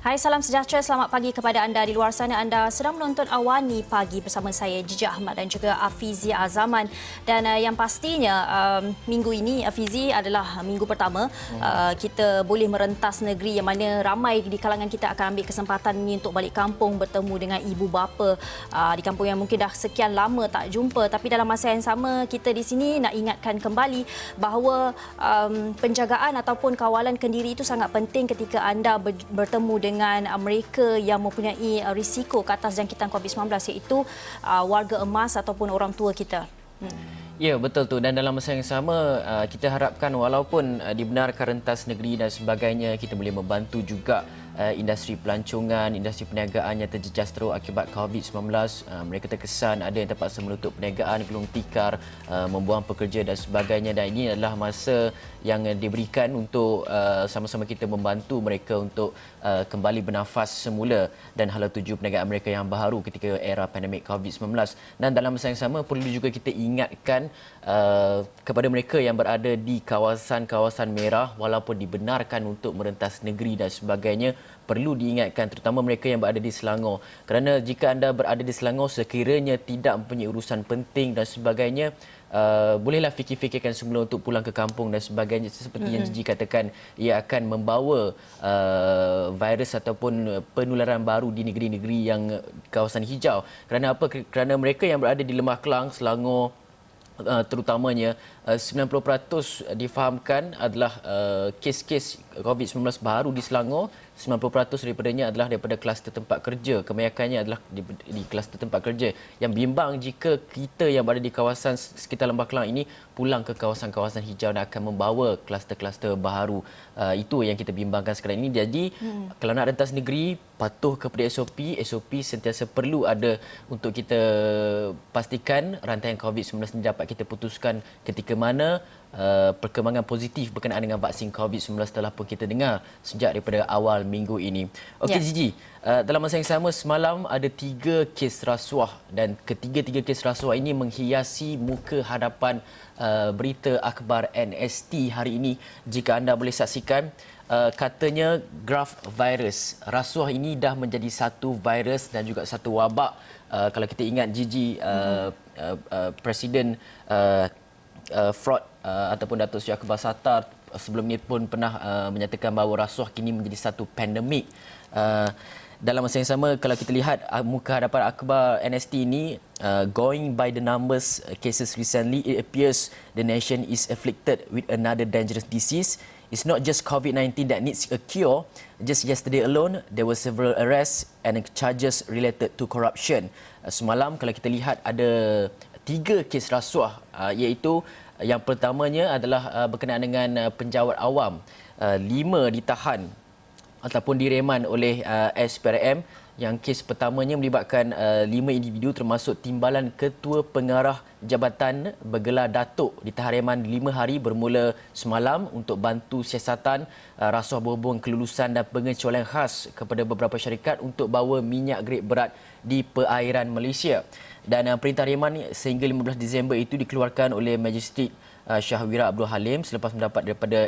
Hai, salam sejahtera. Selamat pagi kepada anda di luar sana. Anda sedang menonton Awani Pagi bersama saya, Jiji Ahmad dan juga Afizi Azaman. Dan yang pastinya, minggu ini, Afizi, adalah minggu pertama kita boleh merentas negeri yang mana ramai di kalangan kita akan ambil kesempatan ini untuk balik kampung, bertemu dengan ibu bapa di kampung yang mungkin dah sekian lama tak jumpa. Tapi dalam masa yang sama, kita di sini nak ingatkan kembali bahawa penjagaan ataupun kawalan kendiri itu sangat penting ketika anda bertemu dengan mereka yang mempunyai risiko ke atas jangkitan COVID-19, iaitu warga emas ataupun orang tua kita. Ya, betul tu. Dan dalam masa yang sama, kita harapkan walaupun dibenarkan rentas negeri dan sebagainya, kita boleh membantu juga industri pelancongan, industri perniagaan yang terjejas teruk akibat COVID-19. Mereka terkesan ada yang terpaksa menutup perniagaan, gulung tikar, membuang pekerja dan sebagainya. Dan ini adalah masa yang diberikan untuk sama-sama kita membantu mereka untuk kembali bernafas semula dan hala tuju perniagaan mereka yang baharu ketika era pandemik COVID-19. Dan dalam masa yang sama, perlu juga kita ingatkan kepada mereka yang berada di kawasan-kawasan merah walaupun dibenarkan untuk merentas negeri dan sebagainya, perlu diingatkan terutama mereka yang berada di Selangor, kerana jika anda berada di Selangor sekiranya tidak mempunyai urusan penting dan sebagainya, bolehlah fikir-fikirkan semula untuk pulang ke kampung dan sebagainya. Seperti yang Gigi katakan, ia akan membawa virus ataupun penularan baru di negeri-negeri yang kawasan hijau. Kerana apa? Kerana mereka yang berada di Lembah Kelang, Selangor terutamanya, 90% difahamkan adalah kes-kes COVID-19 baru di Selangor. 90% daripadanya adalah daripada kluster tempat kerja. Kebanyakannya adalah di kluster tempat kerja. Yang bimbang jika kita yang berada di kawasan sekitar Lembah Kelang ini pulang ke kawasan-kawasan hijau dan akan membawa kluster-kluster baharu. Itu yang kita bimbangkan sekarang ini. Jadi, kalau nak rentas negeri, patuh kepada SOP. SOP sentiasa perlu ada untuk kita pastikan rantaian COVID-19 ini dapat kita putuskan ketika mana perkembangan positif berkenaan dengan vaksin COVID-19 telah pun kita dengar sejak daripada awal minggu ini. Okey, Gigi, dalam masa yang sama semalam ada 3 kes rasuah dan ketiga-tiga kes rasuah ini menghiasi muka hadapan berita akhbar NST hari ini. Jika anda boleh saksikan, katanya graf virus rasuah ini dah menjadi satu virus dan juga satu wabak. Kalau kita ingat, Gigi, Presiden fraud ataupun Datuk Seri Akbar Sattar sebelum ini pun pernah menyatakan bahawa rasuah kini menjadi satu pandemik. Dalam masa yang sama, kalau kita lihat muka hadapan akhbar NST ini, going by the numbers cases recently, it appears the nation is afflicted with another dangerous disease. It's not just COVID-19 that needs a cure. Just yesterday alone, there were several arrests and charges related to corruption. Semalam, kalau kita lihat, ada 3 kes rasuah, iaitu yang pertamanya adalah berkenaan dengan penjawat awam. 5 ditahan ataupun direman oleh SPRM. Yang kes pertamanya melibatkan 5 individu termasuk timbalan Ketua Pengarah Jabatan bergelar Datuk ditahan reman 5 hari bermula semalam untuk bantu siasatan rasuah berhubung kelulusan dan pengecualian khas kepada beberapa syarikat untuk bawa minyak grade berat di perairan Malaysia. Dan perintah reman sehingga 15 Disember itu dikeluarkan oleh Majistret Syahwira Abdul Halim selepas mendapat daripada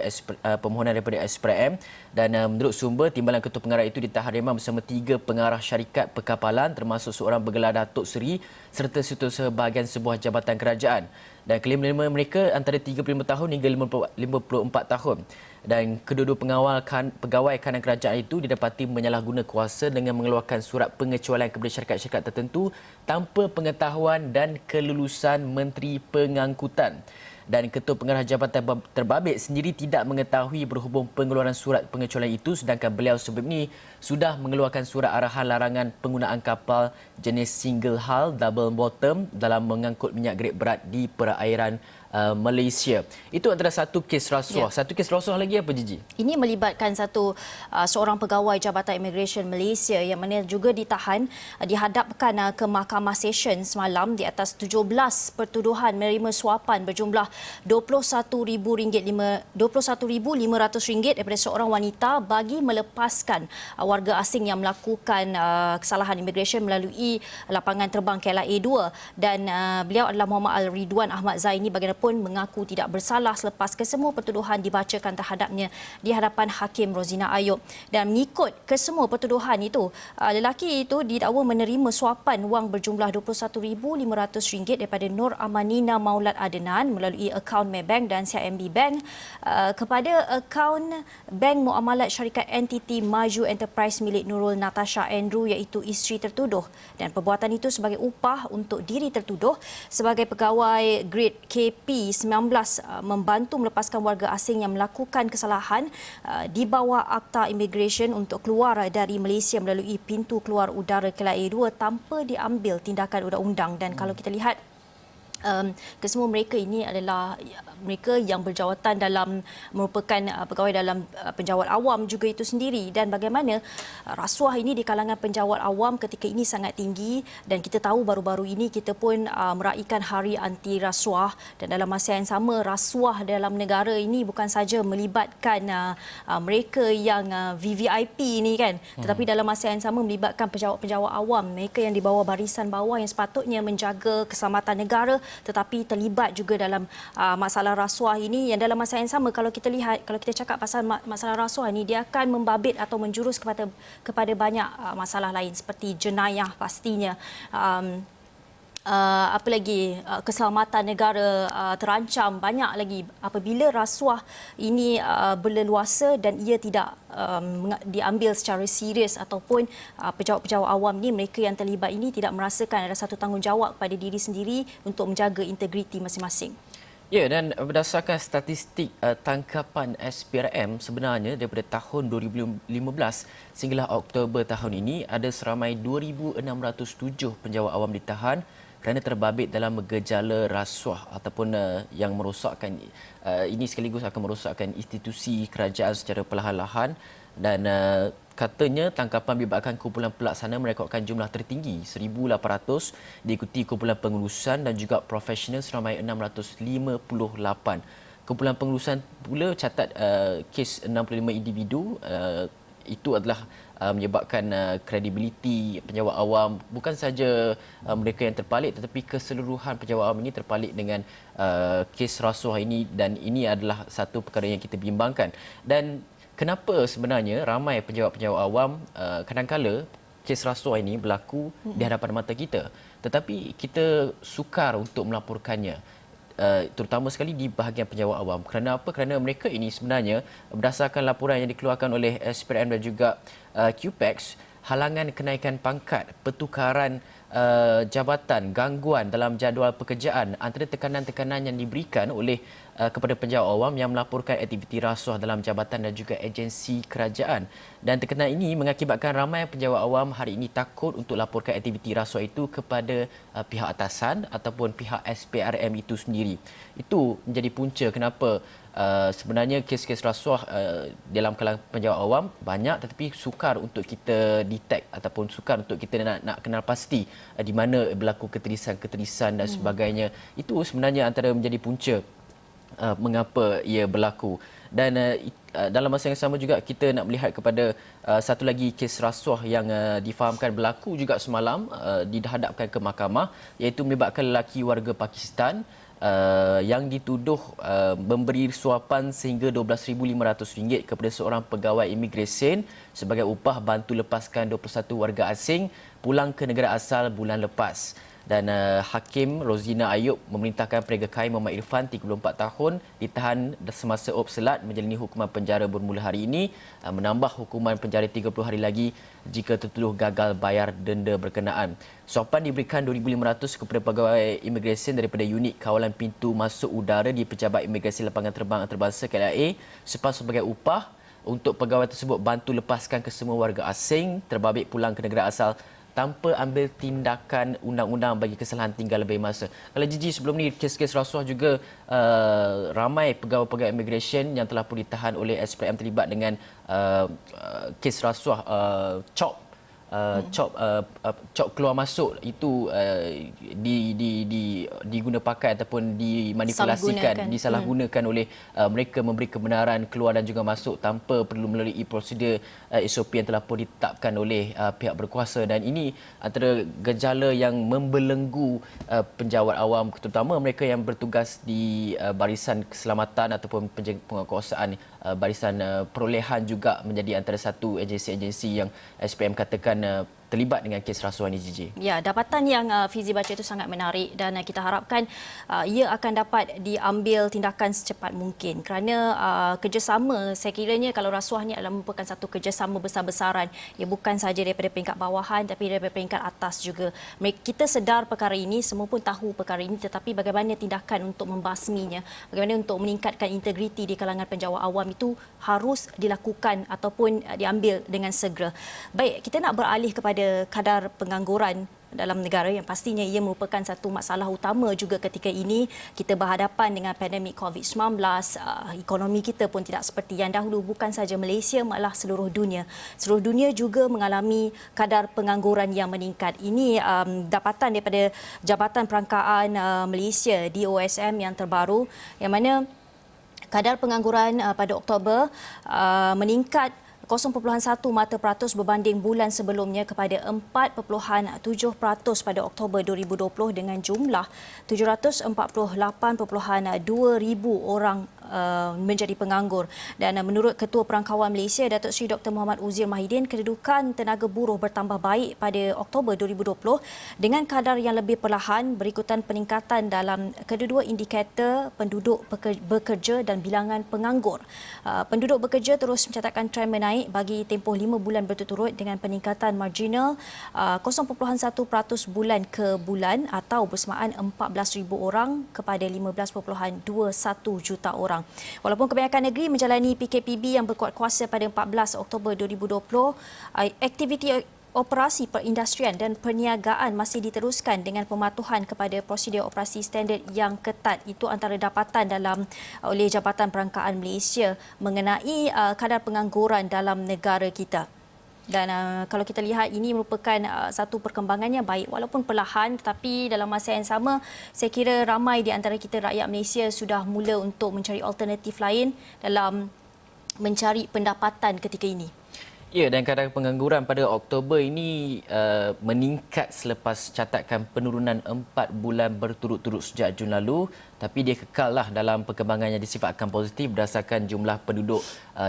permohonan daripada SPRM. Dan menurut sumber, timbalan Ketua Pengarah itu ditahan reman bersama 3 pengarah syarikat perkapalan termasuk seorang bergelar Datuk Seri serta setiausaha bahagian sebuah jabatan kerajaan. Dan kelima-lima mereka antara 35 tahun hingga 54 tahun. Dan kedua-dua pegawai kanan kerajaan itu didapati menyalahguna kuasa dengan mengeluarkan surat pengecualian kepada syarikat-syarikat tertentu tanpa pengetahuan dan kelulusan Menteri Pengangkutan. Dan Ketua Pengarah Jabatan Terbabit sendiri tidak mengetahui berhubung pengeluaran surat pengecualian itu, sedangkan beliau sebelum ini sudah mengeluarkan surat arahan larangan penggunaan kapal jenis single hull double bottom dalam mengangkut minyak grade berat di perairan Malaysia. Itu antara satu kes rasuah. Satu kes rasuah lagi apa, Gigi? Ini melibatkan seorang pegawai Jabatan Immigration Malaysia yang mana juga ditahan, dihadapkan ke Mahkamah Session semalam di atas 17 pertuduhan menerima suapan berjumlah RM21,500 daripada seorang wanita bagi melepaskan warga asing yang melakukan kesalahan immigration melalui lapangan terbang KLIA 2. Dan beliau adalah Muhammad Al-Ridwan Ahmad Zaini. Bagaimanapun pun mengaku tidak bersalah selepas kesemua pertuduhan dibacakan terhadapnya di hadapan Hakim Rozina Ayub. Dan mengikut kesemua pertuduhan itu, lelaki itu didakwa menerima suapan wang berjumlah RM21,500 daripada Nur Amanina Maulad Adenan melalui akaun Maybank dan CIMB Bank kepada akaun Bank Muamalat Syarikat Entiti Maju Enterprise milik Nurul Natasha Andrew iaitu isteri tertuduh, dan perbuatan itu sebagai upah untuk diri tertuduh sebagai pegawai grade KP19 membantu melepaskan warga asing yang melakukan kesalahan di bawah Akta Immigration untuk keluar dari Malaysia melalui pintu keluar udara KLIA 2 tanpa diambil tindakan undang-undang. Dan kalau kita lihat kesemua mereka ini adalah mereka yang berjawatan dalam merupakan pegawai dalam penjawat awam juga itu sendiri, dan bagaimana rasuah ini di kalangan penjawat awam ketika ini sangat tinggi. Dan kita tahu baru-baru ini kita pun meraihkan Hari Anti Rasuah, dan dalam masa yang sama rasuah dalam negara ini bukan saja melibatkan mereka yang VVIP ini kan, tetapi dalam masa yang sama melibatkan penjawat-penjawat awam, mereka yang di bawah barisan bawah yang sepatutnya menjaga keselamatan negara tetapi terlibat juga dalam masalah rasuah ini. Yang dalam masa yang sama kalau kita lihat, kalau kita cakap pasal masalah rasuah ini, dia akan membabit atau menjurus kepada banyak masalah lain seperti jenayah pastinya. Apa lagi, keselamatan negara terancam, banyak lagi apabila rasuah ini berleluasa dan ia tidak diambil secara serius, ataupun pejabat-pejabat awam ni, mereka yang terlibat ini tidak merasakan ada satu tanggungjawab pada diri sendiri untuk menjaga integriti masing-masing. Ya, dan berdasarkan statistik tangkapan SPRM, sebenarnya daripada tahun 2015 sehinggalah Oktober tahun ini ada seramai 2,607 penjawat awam ditahan kerana terbabit dalam gejala rasuah ataupun yang merosakkan ini sekaligus akan merosakkan institusi kerajaan secara perlahan-lahan. Dan katanya tangkapan melibatkan kumpulan pelaksana merekodkan jumlah tertinggi 1,800, diikuti kumpulan pengurusan dan juga profesional seramai 658. Kumpulan pengurusan pula catat kes 65 individu. Itu adalah menyebabkan kredibiliti penjawat awam, bukan saja mereka yang terpalit tetapi keseluruhan penjawat awam ini terpalit dengan kes rasuah ini, dan ini adalah satu perkara yang kita bimbangkan. Dan kenapa sebenarnya ramai penjawat-penjawat awam kadang-kala kes rasuah ini berlaku di hadapan mata kita tetapi kita sukar untuk melaporkannya, terutama sekali di bahagian penjawat awam. Kerana apa? Kerana mereka ini sebenarnya berdasarkan laporan yang dikeluarkan oleh SPRM dan juga QPEX, halangan kenaikan pangkat, pertukaran jabatan, gangguan dalam jadual pekerjaan antara tekanan-tekanan yang diberikan oleh kepada penjawat awam yang melaporkan aktiviti rasuah dalam jabatan dan juga agensi kerajaan. Dan tekanan ini mengakibatkan ramai penjawat awam hari ini takut untuk laporkan aktiviti rasuah itu kepada pihak atasan ataupun pihak SPRM itu sendiri. Itu menjadi punca kenapa sebenarnya kes-kes rasuah dalam kalangan penjawat awam banyak tetapi sukar untuk kita detect ataupun sukar untuk kita nak kenal pasti di mana berlaku keterisan-keterisan dan sebagainya. Itu sebenarnya antara menjadi punca mengapa ia berlaku. Dan dalam masa yang sama juga kita nak melihat kepada satu lagi kes rasuah yang difahamkan berlaku juga semalam dihadapkan ke mahkamah, iaitu melibatkan lelaki warga Pakistan yang dituduh memberi suapan sehingga RM12,500 kepada seorang pegawai imigresen sebagai upah bantu lepaskan 21 warga asing pulang ke negara asal bulan lepas. Dan Hakim Rozina Ayub memerintahkan Perega Kai Muhammad Irfan 34 tahun ditahan semasa op selat menjalani hukuman penjara bermula hari ini, menambah hukuman penjara 30 hari lagi jika tertuduh gagal bayar denda berkenaan. Sopan diberikan RM2,500 kepada pegawai imigresen daripada unit kawalan pintu masuk udara di Pejabat Imigresi Lapangan Terbang Antarabangsa KLIA sebagai upah untuk pegawai tersebut bantu lepaskan kesemua warga asing terbabit pulang ke negara asal tanpa ambil tindakan undang-undang bagi kesalahan tinggal lebih masa. Kalau Gigi, sebelum ni kes-kes rasuah juga ramai pegawai-pegawai immigration yang telah pun ditahan oleh SPRM terlibat dengan kes rasuah COP cop keluar masuk itu diguna pakai ataupun dimanipulasikan, disalahgunakan oleh mereka memberi kebenaran keluar dan juga masuk tanpa perlu melalui prosedur SOP yang telah pun ditetapkan oleh pihak berkuasa, dan ini antara gejala yang membelenggu penjawat awam, terutama mereka yang bertugas di barisan keselamatan ataupun penguatkuasaan barisan perolehan juga menjadi antara satu agensi-agensi yang SPM katakan terlibat dengan kes rasuah ini, Gigi. Ya, dapatan yang Fizi baca itu sangat menarik dan kita harapkan ia akan dapat diambil tindakan secepat mungkin kerana kerjasama, saya kiranya kalau rasuah ini adalah merupakan satu kerjasama besar-besaran, ia bukan sahaja daripada peringkat bawahan tapi daripada peringkat atas juga. Kita sedar perkara ini, semua pun tahu perkara ini, tetapi bagaimana tindakan untuk membasminya, bagaimana untuk meningkatkan integriti di kalangan penjawat awam itu harus dilakukan ataupun diambil dengan segera. Baik, kita nak beralih kepada kadar pengangguran dalam negara yang pastinya ia merupakan satu masalah utama juga ketika ini kita berhadapan dengan pandemik COVID-19. Ekonomi kita pun tidak seperti yang dahulu, bukan sahaja Malaysia malah seluruh dunia. Seluruh dunia juga mengalami kadar pengangguran yang meningkat. Ini dapatan daripada Jabatan Perangkaan Malaysia DOSM yang terbaru, yang mana kadar pengangguran pada Oktober meningkat 0.1 mata peratus berbanding bulan sebelumnya kepada 4.7% pada Oktober 2020 dengan jumlah 748.2 ribu orang menjadi penganggur. Dan menurut Ketua Perangkawan Malaysia Datuk Seri Dr. Muhammad Uzir Mahidin, kedudukan tenaga buruh bertambah baik pada Oktober 2020 dengan kadar yang lebih perlahan berikutan peningkatan dalam kedua-dua indikator penduduk bekerja dan bilangan penganggur. Penduduk bekerja terus mencatatkan trend menaik bagi tempoh 5 bulan berturut-turut dengan peningkatan marginal 0.1% bulan ke bulan atau bersamaan 14,000 orang kepada 15.21 juta orang. Walaupun kebanyakan negeri menjalani PKPB yang berkuat kuasa pada 14 Oktober 2020, aktiviti operasi perindustrian dan perniagaan masih diteruskan dengan pematuhan kepada prosedur operasi standard yang ketat. Itu antara dapatan oleh Jabatan Perangkaan Malaysia mengenai kadar pengangguran dalam negara kita. Dan kalau kita lihat, ini merupakan satu perkembangan yang baik walaupun perlahan, tetapi dalam masa yang sama saya kira ramai di antara kita rakyat Malaysia sudah mula untuk mencari alternatif lain dalam mencari pendapatan ketika ini. Ya, dan kadar pengangguran pada Oktober ini meningkat selepas catatkan penurunan 4 bulan berturut-turut sejak Jun lalu, tapi dia kekallah dalam perkembangan yang disifatkan positif berdasarkan jumlah penduduk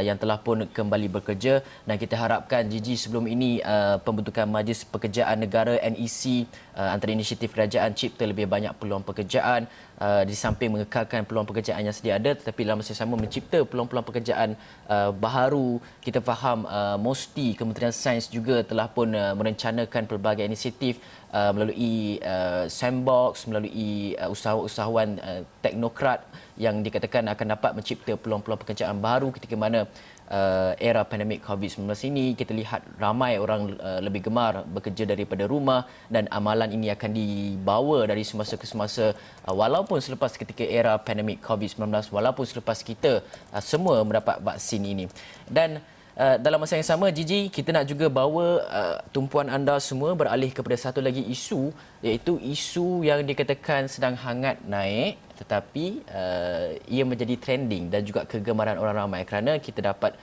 yang telah pun kembali bekerja. Dan kita harapkan, Gigi, sebelum ini pembentukan Majlis Pekerjaan Negara NEC antara inisiatif kerajaan cipta lebih banyak peluang pekerjaan, di samping mengekalkan peluang pekerjaan yang sedia ada, tetapi dalam masa yang sama mencipta peluang-peluang pekerjaan baharu. Kita faham mesti Kementerian Sains juga telah pun merencanakan pelbagai inisiatif melalui sandbox, melalui usahawan teknokrat yang dikatakan akan dapat mencipta peluang-peluang pekerjaan baru ketika mana era pandemik COVID-19 ini. Kita lihat ramai orang lebih gemar bekerja daripada rumah, dan amalan ini akan dibawa dari semasa ke semasa walaupun selepas ketika era pandemik COVID-19, walaupun selepas kita semua mendapat vaksin ini. Dan dalam masa yang sama, Gigi, kita nak juga bawa tumpuan anda semua beralih kepada satu lagi isu, iaitu isu yang dikatakan sedang hangat naik tetapi ia menjadi trending dan juga kegemaran orang ramai kerana kita dapat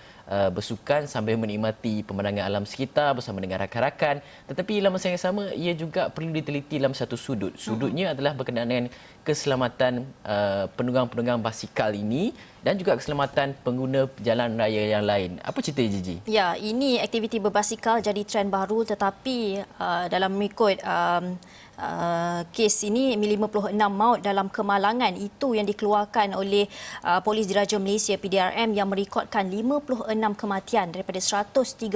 bersukan sambil menikmati pemandangan alam sekitar bersama dengan rakan-rakan, tetapi dalam masa yang sama ia juga perlu diteliti dalam satu sudut. Sudutnya adalah berkenaan dengan keselamatan penunggang-penunggang basikal ini dan juga keselamatan pengguna jalan raya yang lain. Apa cerita, Gigi? Ya, ini aktiviti berbasikal jadi trend baru, tetapi dalam mengikut kes ini 56 maut dalam kemalangan itu yang dikeluarkan oleh Polis Diraja Malaysia PDRM yang merekodkan 56 kematian daripada 137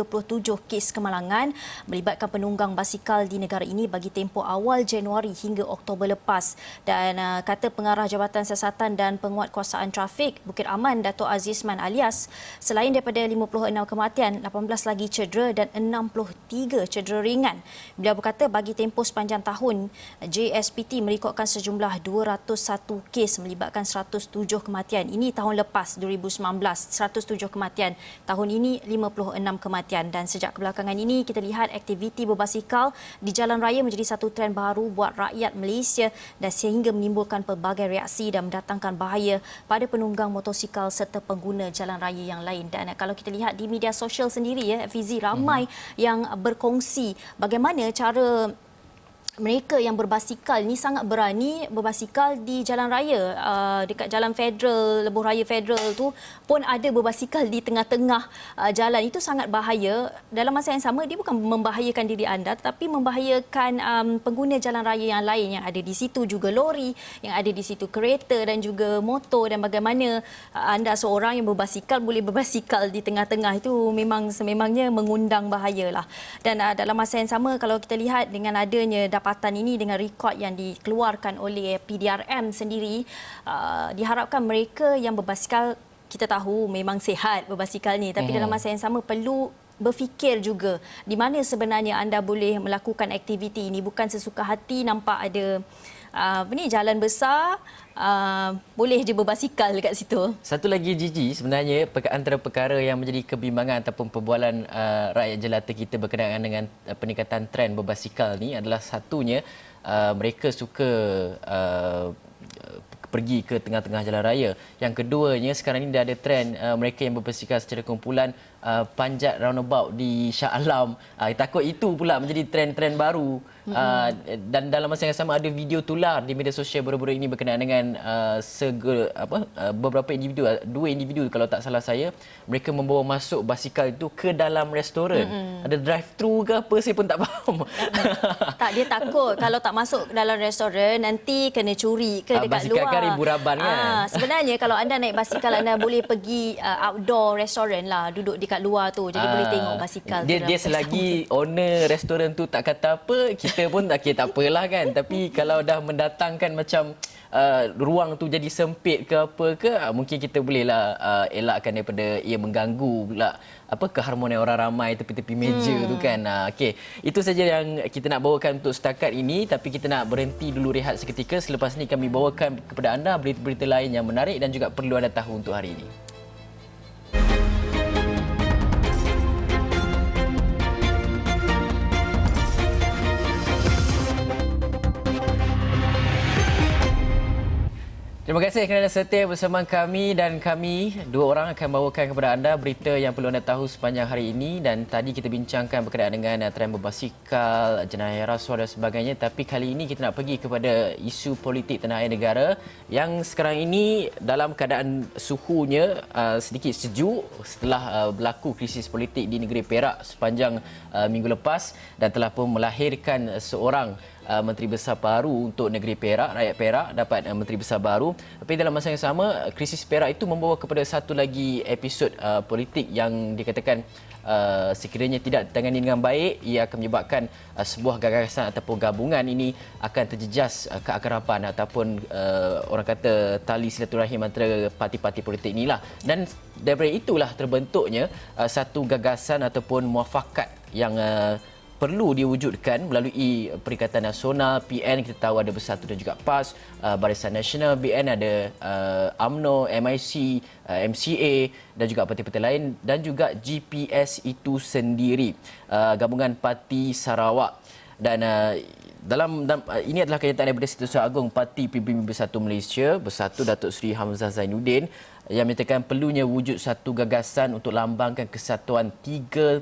kes kemalangan melibatkan penunggang basikal di negara ini bagi tempoh awal Januari hingga Oktober lepas. Dan kata Pengarah Jabatan Siasatan dan Penguatkuasaan Trafik Bukit Aman, Dato' Azizman Alias, selain daripada 56 kematian, 18 lagi cedera dan 63 cedera ringan. Beliau berkata bagi tempoh sepanjang tahun tahun, JSPT merekodkan sejumlah 201 kes melibatkan 107 kematian. Ini tahun lepas 2019, 107 kematian. Tahun ini 56 kematian. Dan sejak kebelakangan ini kita lihat aktiviti berbasikal di jalan raya menjadi satu trend baru buat rakyat Malaysia dan sehingga menimbulkan pelbagai reaksi dan mendatangkan bahaya pada penunggang motosikal serta pengguna jalan raya yang lain. Dan kalau kita lihat di media sosial sendiri ya, Fizi, ramai yang berkongsi bagaimana cara mereka yang berbasikal ni sangat berani berbasikal di jalan raya. Dekat jalan federal, lebuh raya federal tu pun ada berbasikal di tengah-tengah jalan. Itu sangat bahaya. Dalam masa yang sama, dia bukan membahayakan diri anda tetapi membahayakan pengguna jalan raya yang lain yang ada di situ, juga lori yang ada di situ, kereta dan juga motor. Dan bagaimana anda seorang yang berbasikal boleh berbasikal di tengah-tengah, itu memang sememangnya mengundang bahayalah. Dan dalam masa yang sama, kalau kita lihat dengan adanya dapatan ini dengan rekod yang dikeluarkan oleh PDRM sendiri, diharapkan mereka yang berbasikal, kita tahu memang sihat berbasikal ni, tapi dalam masa yang sama perlu berfikir juga di mana sebenarnya anda boleh melakukan aktiviti ini. Bukan sesuka hati nampak ada jalan besar, boleh je berbasikal dekat situ. Satu lagi Gigi, sebenarnya antara perkara yang menjadi kebimbangan ataupun perbualan rakyat jelata kita berkenaan dengan peningkatan trend berbasikal ni adalah satunya mereka suka pergi ke tengah-tengah jalan raya. Yang keduanya, sekarang ini dah ada trend mereka yang berbasikal secara kumpulan panjat roundabout di Shah Alam. Takut itu pula menjadi trend-trend baru. Dan dalam masa yang sama ada video tular di media sosial baru-baru ini berkenaan dengan beberapa individu, dua individu kalau tak salah saya, mereka membawa masuk basikal itu ke dalam restoran. Ada drive-thru ke apa, saya pun tak faham. Tak, dia takut kalau tak masuk dalam restoran nanti kena curi ke dekat basikal luar. Kan ribu-raban kan. Sebenarnya kalau anda naik basikal, anda boleh pergi outdoor restoran lah, duduk dekat luar tu. Jadi boleh tengok basikal. Dia selagi owner restoran tu tak kata apa, kita pun tak apalah kan. Tapi kalau dah mendatangkan macam ruang tu jadi sempit ke apa ke, mungkin kita bolehlah elakkan daripada ia mengganggu pula keharmonian orang ramai tepi-tepi meja tu kan. Okey, itu saja yang kita nak bawakan untuk setakat ini, tapi kita nak berhenti dulu rehat seketika. Selepas ni kami bawakan kepada anda berita-berita lain yang menarik dan juga perlu anda tahu untuk hari ini. Terima kasih kerana setia bersama kami, dan kami dua orang akan bawakan kepada anda berita yang perlu anda tahu sepanjang hari ini. Dan tadi kita bincangkan berkenaan dengan trend berbasikal, jenayah rasuah dan sebagainya, tapi kali ini kita nak pergi kepada isu politik tanah air negara yang sekarang ini dalam keadaan suhunya sedikit sejuk setelah berlaku krisis politik di negeri Perak sepanjang minggu lepas, dan telah pun melahirkan seorang Menteri Besar baru untuk negeri Perak. Rakyat Perak dapat Menteri Besar baru. Tapi dalam masa yang sama, krisis Perak itu membawa kepada satu lagi episod politik yang dikatakan sekiranya tidak ditangani dengan baik, ia akan menyebabkan sebuah gagasan ataupun gabungan ini akan terjejas keakraban ataupun orang kata tali silaturahim antara parti-parti politik inilah. Dan daripada itulah terbentuknya satu gagasan ataupun muafakat yang perlu diwujudkan melalui Perikatan Nasional, PN kita tahu ada Bersatu dan juga PAS, Barisan Nasional, BN ada UMNO, MIC, MCA dan juga parti-parti lain, dan juga GPS itu sendiri, Gabungan Parti Sarawak. Dan dalam ini adalah kenyataan daripada Setiausaha Agung Parti PBB Bersatu Malaysia, Bersatu Datuk Seri Hamzah Zainuddin, yang menyatakan perlunya wujud satu gagasan untuk lambangkan kesatuan tiga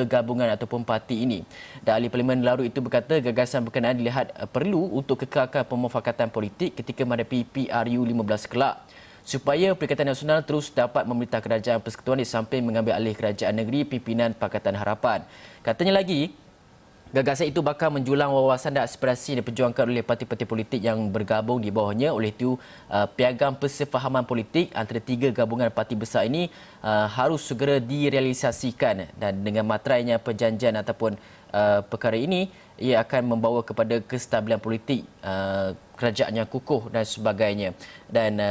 gabungan ataupun parti ini. Dan Ahli Parlimen Larut itu berkata gagasan berkenaan dilihat perlu untuk kekalkan pemufakatan politik ketika menghadapi PRU 15 kelak, supaya Perikatan Nasional terus dapat memerintah Kerajaan Persekutuan di samping mengambil alih Kerajaan Negeri pimpinan Pakatan Harapan. Katanya lagi, gagasan itu bakal menjulang wawasan dan aspirasi yang diperjuangkan oleh parti-parti politik yang bergabung di bawahnya. Oleh itu, piagam persefahaman politik antara tiga gabungan parti besar ini harus segera direalisasikan, dan dengan materainya perjanjian ataupun perkara ini, ia akan membawa kepada kestabilan politik, kerajaan yang kukuh dan sebagainya. Dan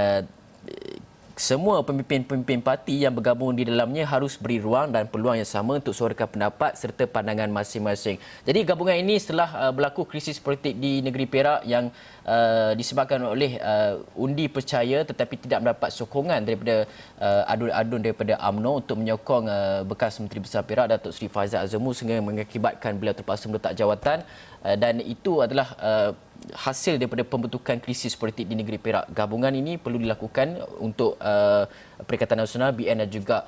semua pemimpin-pemimpin parti yang bergabung di dalamnya harus beri ruang dan peluang yang sama untuk suarakan pendapat serta pandangan masing-masing. Jadi gabungan ini setelah berlaku krisis politik di negeri Perak yang disebabkan oleh undi percaya tetapi tidak mendapat sokongan daripada adun-adun daripada UMNO untuk menyokong bekas Menteri Besar Perak Datuk Seri Faizal Azamul sehingga mengakibatkan beliau terpaksa meletak jawatan, dan itu adalah hasil daripada pembentukan krisis politik di negeri Perak. Gabungan ini perlu dilakukan untuk Perikatan Nasional, BN dan juga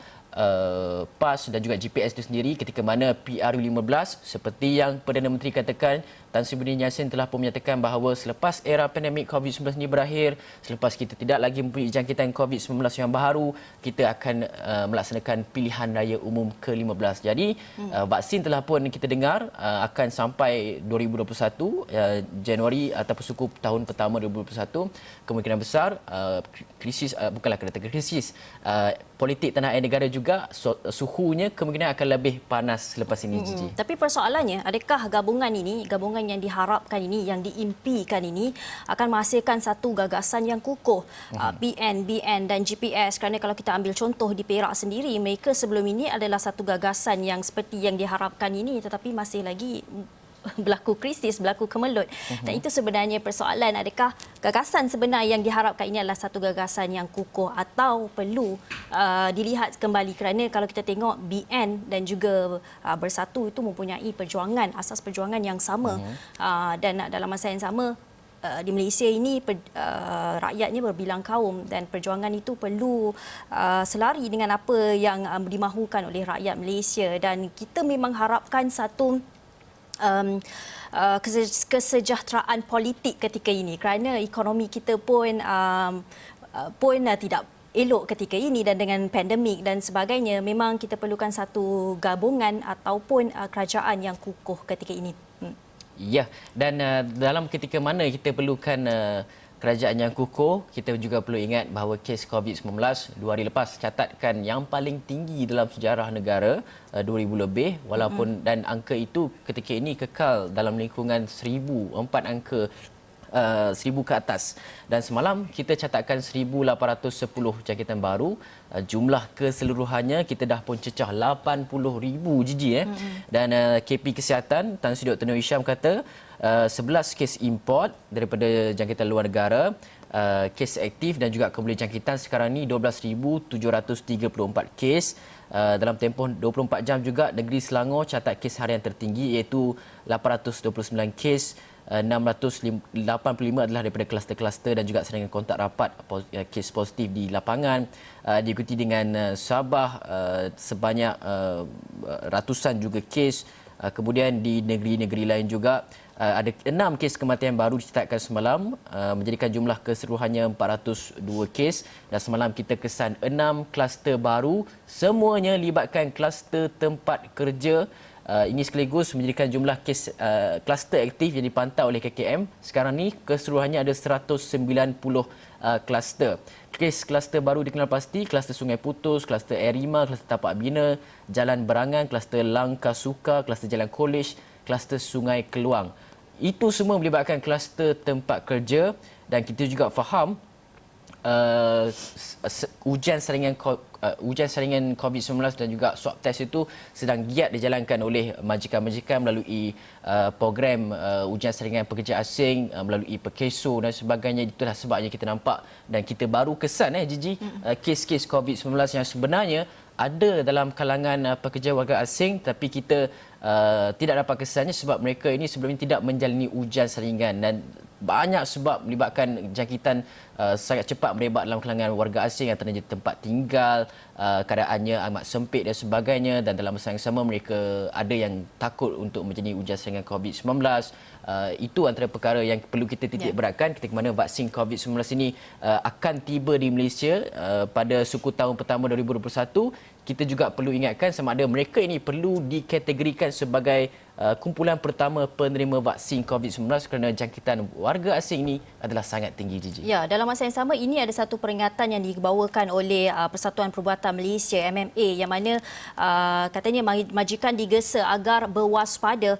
PAS dan juga GPS itu sendiri ketika mana PRU15 seperti yang Perdana Menteri katakan, Tan Sri Budi Yassin telah pun menyatakan bahawa selepas era pandemik COVID-19 ini berakhir, selepas kita tidak lagi mempunyai jangkitan COVID-19 yang baru, kita akan melaksanakan pilihan raya umum ke-15. Jadi vaksin telah pun kita dengar akan sampai 2021 Januari ataupun suku tahun pertama 2021. Kemungkinan besar krisis bukanlah kata krisis politik tanah air negara juga suhunya kemungkinan akan lebih panas selepas ini, Gigi. Tapi persoalannya, adakah gabungan yang diharapkan ini, yang diimpikan ini akan menghasilkan satu gagasan yang kukuh, PN, BN dan GPS? Kerana kalau kita ambil contoh di Perak sendiri, mereka sebelum ini adalah satu gagasan yang seperti yang diharapkan ini tetapi masih lagi berlaku krisis, berlaku kemelut. Dan itu sebenarnya persoalan, adakah gagasan sebenar yang diharapkan ini adalah satu gagasan yang kukuh atau perlu dilihat kembali, kerana kalau kita tengok BN dan juga Bersatu itu mempunyai perjuangan, asas perjuangan yang sama, dan dalam masa yang sama di Malaysia ini rakyatnya berbilang kaum dan perjuangan itu perlu selari dengan apa yang dimahukan oleh rakyat Malaysia, dan kita memang harapkan satu kesejahteraan politik ketika ini, kerana ekonomi kita pun tidak elok ketika ini, dan dengan pandemik dan sebagainya memang kita perlukan satu gabungan ataupun kerajaan yang kukuh ketika ini. Ya, dan dalam ketika mana kita perlukan kerajaan yang kukuh, kita juga perlu ingat bahawa kes COVID-19 2 hari lepas catatkan yang paling tinggi dalam sejarah negara, 2,000 lebih, walaupun dan angka itu ketika ini kekal dalam lingkungan 1,000, 4 angka 1,000 ke atas. Dan semalam kita catatkan 1,810 jangkitan baru. Jumlah keseluruhannya kita dah pun cecah 80,000, Gigi. Dan KP Kesihatan Tan Sri Dr. Nur Hisham kata 11 kes import daripada jangkitan luar negara, kes aktif dan juga kembali jangkitan sekarang ni 12,734 kes. Dalam tempoh 24 jam juga negeri Selangor catat kes harian tertinggi iaitu 829 kes. 685 adalah daripada kluster-kluster dan juga saringan kontak rapat kes positif di lapangan. Diikuti dengan Sabah sebanyak ratusan juga kes. Kemudian di negeri-negeri lain juga ada 6 kes kematian baru dicatatkan semalam, menjadikan jumlah keseluruhannya 402 kes. Dan semalam kita kesan 6 kluster baru, semuanya libatkan kluster tempat kerja. Ini sekaligus menjadikan jumlah kes kluster aktif yang dipantau oleh KKM sekarang ni keseluruhannya ada 190 kluster. Kes kluster baru dikenal pasti kluster Sungai Putus, kluster Air Rima, kluster Tapak Bina, Jalan Berangan, kluster Langkah Suka, kluster Jalan College, kluster Sungai Keluang. Itu semua melibatkan kluster tempat kerja, dan kita juga faham ujian saringan COVID-19 dan juga swab test itu sedang giat dijalankan oleh majikan-majikan melalui program ujian saringan pekerja asing, melalui Perkeso dan sebagainya. Itulah sebabnya kita nampak dan kita baru kesan Gigi kes-kes COVID-19 yang sebenarnya ada dalam kalangan pekerja warga asing, tapi kita tidak dapat kesannya sebab mereka ini sebelum ini tidak menjalani ujian saringan, dan banyak sebab melibatkan jangkitan sangat cepat merebak dalam kalangan warga asing yang terjadi tempat tinggal, keadaannya amat sempit dan sebagainya, dan dalam masa yang sama mereka ada yang takut untuk menjalani ujian saringan COVID-19. Itu antara perkara yang perlu kita titik beratkan ketika mana vaksin COVID-19 ini akan tiba di Malaysia pada suku tahun pertama 2021. kita juga perlu ingatkan sama ada mereka ini perlu dikategorikan sebagai kumpulan pertama penerima vaksin COVID-19 kerana jangkitan warga asing ini adalah sangat tinggi, Gigi. Ya, dalam masa yang sama ini ada satu peringatan yang dibawakan oleh Persatuan Perubatan Malaysia MMA yang mana katanya majikan digesa agar berwaspada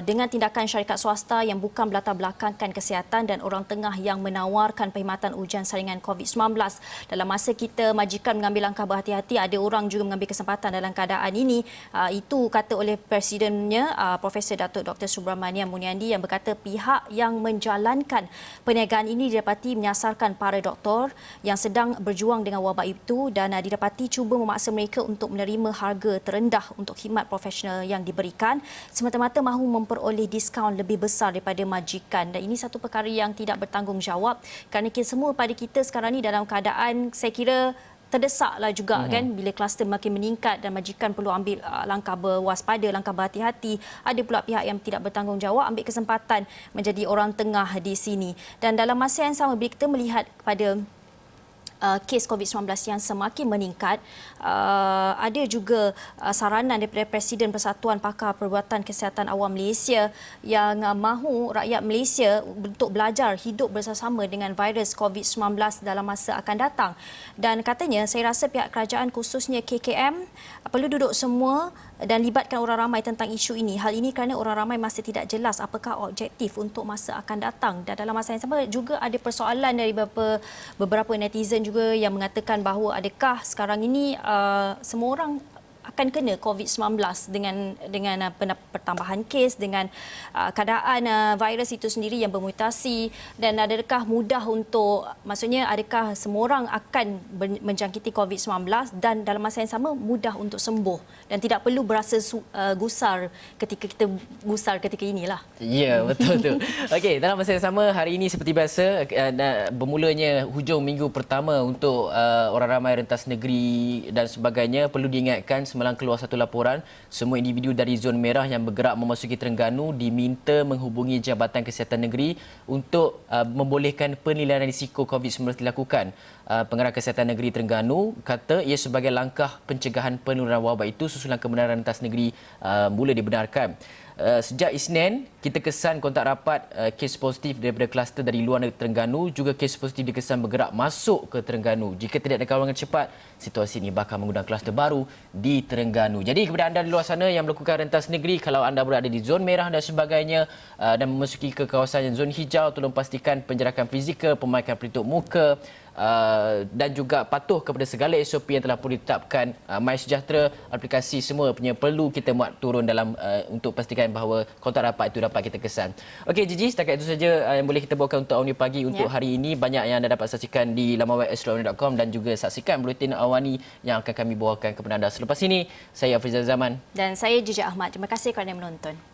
dengan tindakan syarikat swasta yang bukan berlatar belakangkan kesihatan dan orang tengah yang menawarkan perkhidmatan ujian saringan COVID-19. Dalam masa kita majikan mengambil langkah berhati-hati, ada orang juga mengambil kesempatan dalam keadaan ini. Itu kata oleh presidennya Profesor Datuk Dr. Subramaniam Muniandi yang berkata pihak yang menjalankan perniagaan ini didapati menyasarkan para doktor yang sedang berjuang dengan wabak itu dan didapati cuba memaksa mereka untuk menerima harga terendah untuk khidmat profesional yang diberikan semata-mata mahu memperoleh diskaun lebih besar daripada majikan, dan ini satu perkara yang tidak bertanggungjawab kerana kita semua pada kita sekarang ni dalam keadaan saya kira terdesaklah juga kan bila kluster makin meningkat dan majikan perlu ambil langkah berwaspada, langkah berhati-hati. Ada pula pihak yang tidak bertanggungjawab ambil kesempatan menjadi orang tengah di sini. Dan dalam masa yang sama bila kita melihat kepada kes COVID-19 yang semakin meningkat, ada juga saranan daripada Presiden Persatuan Pakar Perubatan Kesihatan Awam Malaysia yang mahu rakyat Malaysia untuk belajar hidup bersama dengan virus COVID-19 dalam masa akan datang. Dan katanya, saya rasa pihak kerajaan khususnya KKM perlu duduk semua dan libatkan orang ramai tentang isu ini. Hal ini kerana orang ramai masih tidak jelas apakah objektif untuk masa akan datang. Dan dalam masa yang sama juga ada persoalan dari beberapa netizen juga yang mengatakan bahawa adakah sekarang ini semua orang akan kena COVID-19 dengan pertambahan kes, dengan keadaan virus itu sendiri yang bermutasi, dan adakah mudah untuk, maksudnya adakah semua orang akan menjangkiti COVID-19 dan dalam masa yang sama mudah untuk sembuh dan tidak perlu berasa gusar ketika kita gusar ketika inilah. Ya, betul tu. Okey, dalam masa yang sama hari ini seperti biasa bermulanya hujung minggu pertama untuk orang ramai rentas negeri dan sebagainya. Perlu diingatkan semalam keluar satu laporan, semua individu dari zon merah yang bergerak memasuki Terengganu diminta menghubungi Jabatan Kesihatan Negeri untuk membolehkan penilaian risiko COVID-19 dilakukan. Pengarah Kesihatan Negeri Terengganu kata ia sebagai langkah pencegahan penularan wabak itu susulan kebenaran rentas negeri mula dibenarkan. Sejak Isnin, kita kesan kontak rapat kes positif daripada kluster dari luar Terengganu, juga kes positif dikesan bergerak masuk ke Terengganu. Jika tidak ada kawangan cepat, situasi ini bakal mengundang kluster baru di Terengganu. Jadi kepada anda di luar sana yang melakukan rentas negeri, kalau anda berada di zon merah dan sebagainya dan memasuki ke kawasan zon hijau, tolong pastikan penjarakan fizikal, pemakaian pelitup muka, dan juga patuh kepada segala SOP yang telah pun ditetapkan. MySejahtera, aplikasi semua punya perlu kita muat turun dalam untuk pastikan bahawa kontak rapat itu dapat kita kesan. Okey Gigi, setakat itu saja yang boleh kita bawakan untuk Awani Pagi untuk hari ini. Banyak yang anda dapat saksikan di laman web astro.com dan juga saksikan buletin Awani yang akan kami bawakan kepada anda selepas ini. Saya Afrizal Zaman dan saya Jijak Ahmad. Terima kasih kerana menonton.